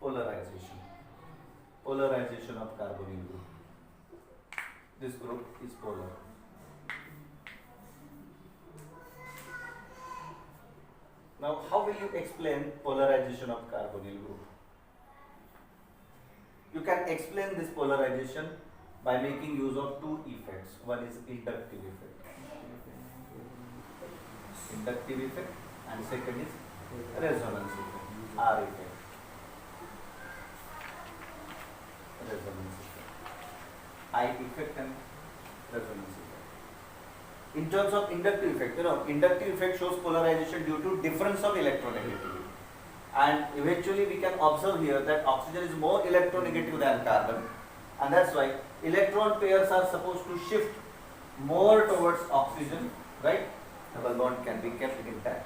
polarization. Polarization of carbonyl group. This group is polar. Now, how will you explain polarization of carbonyl group? You can explain this polarization by making use of two effects. One is inductive effect. Inductive effect, and second is resonance effect. R effect. Resonance effect. I effect and resonance effect. In terms of inductive effect, inductive effect shows polarization due to difference of electronegativity. And eventually we can observe here that oxygen is more electronegative than carbon, and that's why electron pairs are supposed to shift more towards oxygen, right? Double bond can be kept intact.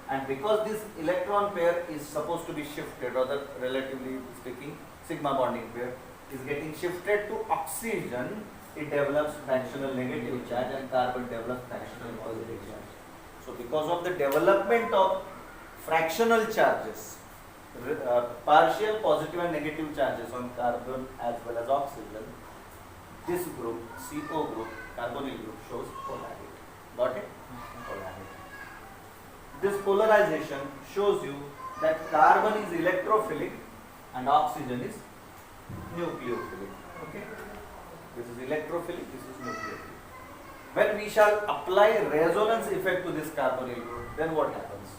And because this electron pair is supposed to be shifted, or the relatively speaking sigma bonding pair is getting shifted to oxygen, it develops fractional negative charge and carbon develops fractional positive charge. So because of the development of fractional charges, partial positive and negative charges on carbon as well as oxygen, this group, CO group, carbonyl group, shows polarity. Got it? Polarity. This polarization shows you that carbon is electrophilic and oxygen is nucleophilic. Okay? This is electrophilic, this is nucleophilic. When we shall apply resonance effect to this carbonyl group, then what happens?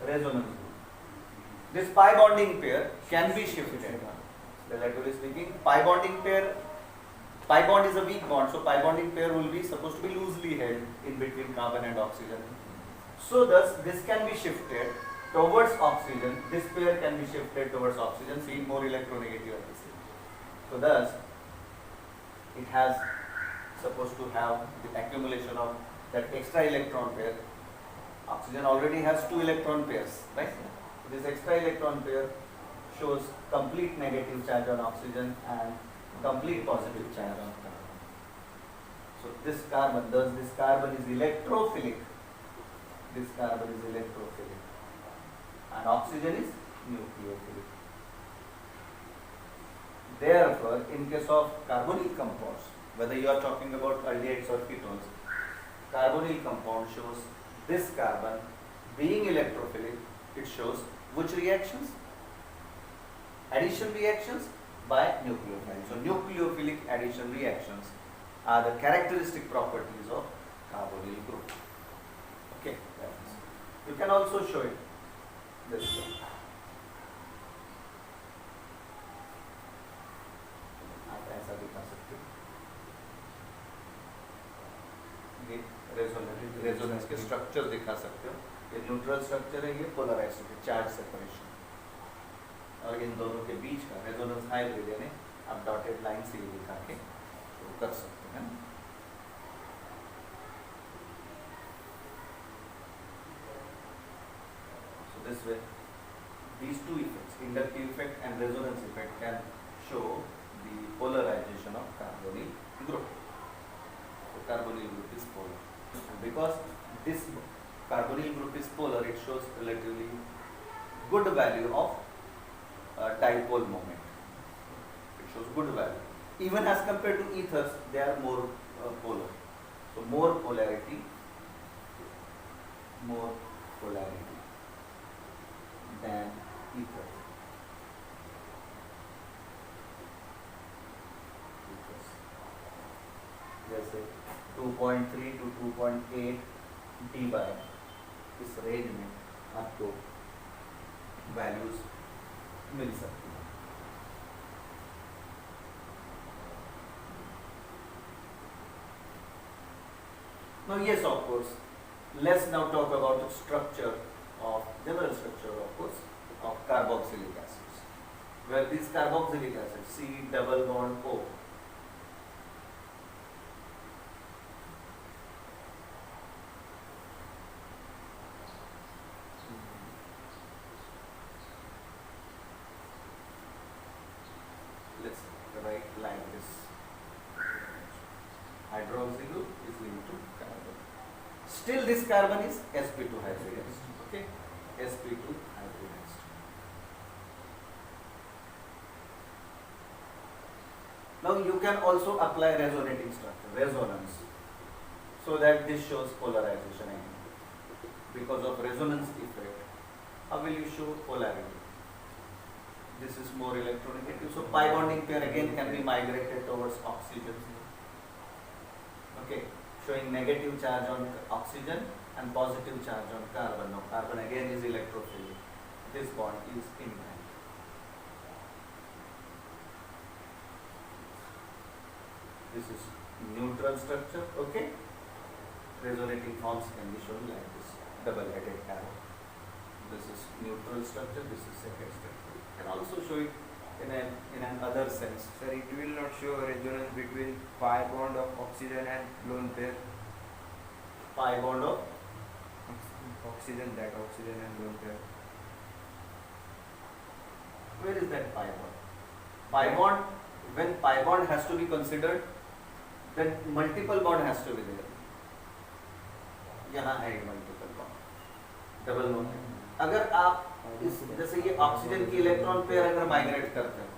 Resonance group. This pi bonding pair can be shifted. Relatively speaking, pi bond is a weak bond, so pi bonding pair will be supposed to be loosely held in between carbon and oxygen. So thus this can be shifted towards oxygen, this pair can be shifted towards oxygen, seeing more electronegative at the same. So thus it has supposed to have the accumulation of that extra electron pair. Oxygen already has 2 electron pairs, right? This extra electron pair shows complete negative charge on oxygen and complete positive charge on carbon. So this carbon, thus this carbon is electrophilic. This carbon is electrophilic. And oxygen is nucleophilic. Therefore, in case of carbonyl compounds, whether you are talking about aldehydes or ketones, carbonyl compound shows this carbon being electrophilic. It shows which reactions? Addition reactions by nucleophiles. So nucleophilic addition reactions are the characteristic properties of carbonyl group. Okay, you can also show it this way. आप ऐसा दिखा सकते हो, ये resonance के structure दिखा सकते हो. ये न्यूट्रल स्ट्रक्चर है, ये पोलराइज्ड है, चार्ज सेपरेशन, और इन दोनों के बीच का रेजोनेंस हाइब्रिड यानी आप डॉटेड लाइन से ये दिखा के तो कर सकते हैं. So this way, these two effects, inductive effect and resonance effect, can show the polarization of carbonyl group. So carbonyl group is polar, and because this carbonyl group is polar, it shows relatively good value of dipole moment. It shows good value. Even as compared to ethers, they are more polar. So more polarity than ethers. जैसे 2.3 to 2.8 D bye इस range में आपको values मिल सकती हैं. Now yes, of course, let's now talk about the structure of, general structure of course, of carboxylic acids, where these carboxylic acids, C double bond O, let's write like this. Hydroxy group is linked to carbon. Still this carbon is sp2 hybridized. Okay, sp2 hybridized. Now you can also apply resonating structure, resonance, so that this shows polarization again. Because of resonance effect, how will you show polarity? This is more electronegative. So pi bonding pair again can be migrated towards oxygen. Okay, showing negative charge on oxygen and positive charge on carbon. Now carbon again is electrophilic. This bond is invalid. This is neutral structure. Okay, resonating forms can be shown like this, double-headed arrow. This is neutral structure. This is second structure. You can also show it in an other sense. Sir, it will not show resonance between pi bond of oxygen and lone pair. Pi bond of Oxygen and lone pair. where is that pi bond? Pi bond, when pi bond has to be considered, then multiple bond has to be there. यहाँ है multiple bond, double bond है. अगर आप इस जैसे ये oxygen की electron pair अगर माइग्रेट करते हो,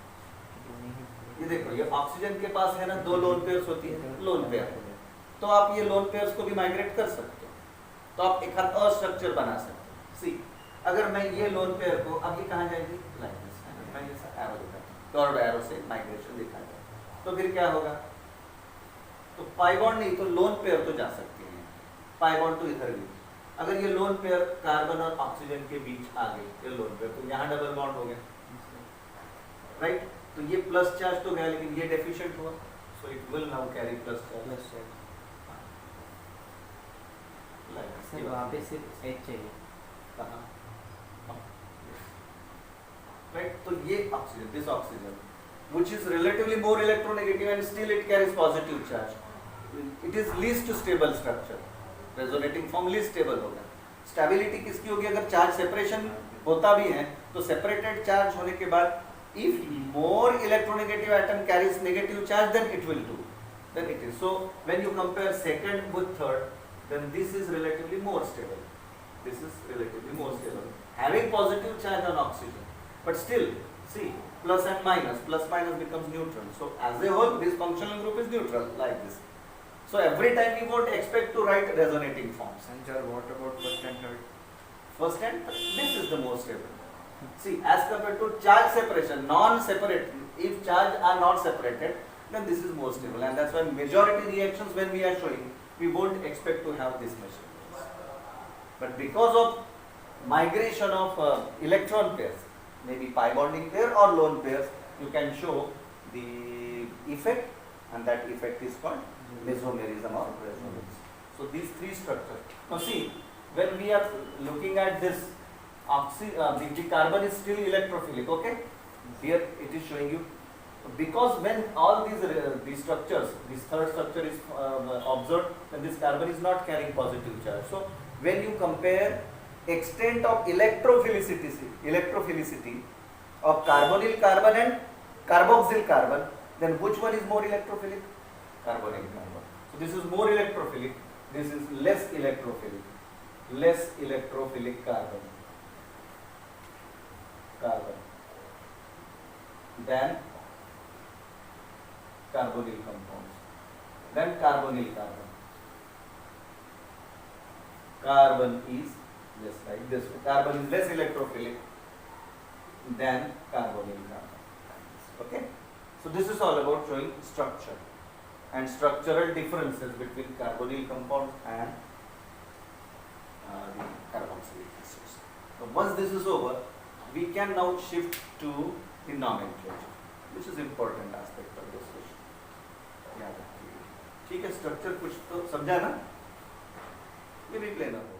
ये देखो ये ऑक्सीजन के पास है ना दो लोन पेयर्स होती है, लोन पेयर, तो आप ये लोन पेयर्स को भी माइग्रेट कर सकते हो, तो आप एक और स्ट्रक्चर बना सकते हो. सी अगर मैं ये लोन पेयर को, अब ये कहाँ जाएगी, लाइक दिस, मैं जैसा एरो दिखाता हूँ, कर्व एरो से माइग्रेशन दिखाता हूँ, तो फिर क्या होगा, तो पाई बॉन्ड नहीं तो लोन पेयर तो जा सकती है, पाई बॉन्ड तो इधर भी. अगर ये लोन पेयर कार्बन और ऑक्सीजन के बीच आ गई, ये लोन पेयर, तो यहाँ डबल बॉन्ड हो गया, राइट. तो ये प्लस चार्ज तो गया, लेकिन ये डेफिशिएंट हुआ, so it will now carry plus charge. Sir वहाँ पे सिर्फ एच चाहिए. कहाँ, राइट. तो ये oxygen, this oxygen which is relatively more electronegative and still it carries positive charge. It is least stable structure. Resonating form least stable होगा. Stability किसकी होगी, अगर चार्ज सेपरेशन होता भी है तो सेपरेटेड चार्ज होने के बाद if more electronegative atom carries negative charge then it will do, then it is. So when you compare second with third, then this is relatively more stable, this is relatively more stable, having positive charge on oxygen, but still see plus and minus, plus minus becomes neutral. So as a whole this functional group is neutral like this. So every time we won't expect to write resonating forms. And sir, what about first and third? First and third, this is the most stable. See, as compared to charge separation, non-separate, if charge are not separated, then this is more stable, and that's why majority reactions when we are showing, we won't expect to have this measurements. But because of migration of electron pairs, maybe pi bonding pair or lone pairs, you can show the effect, and that effect is called mesomerism or resonance. So these three structures. Now see, when we are looking at this, the carbon is still electrophilic. Okay, here it is showing you, because when all these structures, this third structure is observed, then this carbon is not carrying positive charge. So when you compare extent of electrophilicity of carbonyl carbon and carboxyl carbon, then which one is more electrophilic? Carbonyl carbon. So this is more electrophilic, this is less electrophilic carbon than carbonyl compounds, then carbonyl carbon. Carbon is less, like this way. Carbon is less electrophilic than carbonyl carbon. Okay, so this is all about showing structure and structural differences between carbonyl compounds and the carboxylic acids. So once this is over, we can now shift to the nomenclature, which is important aspect of this session. याद रखिए. ठीक है, structure कुछ तो समझा ना, ये भी प्लेनर हो.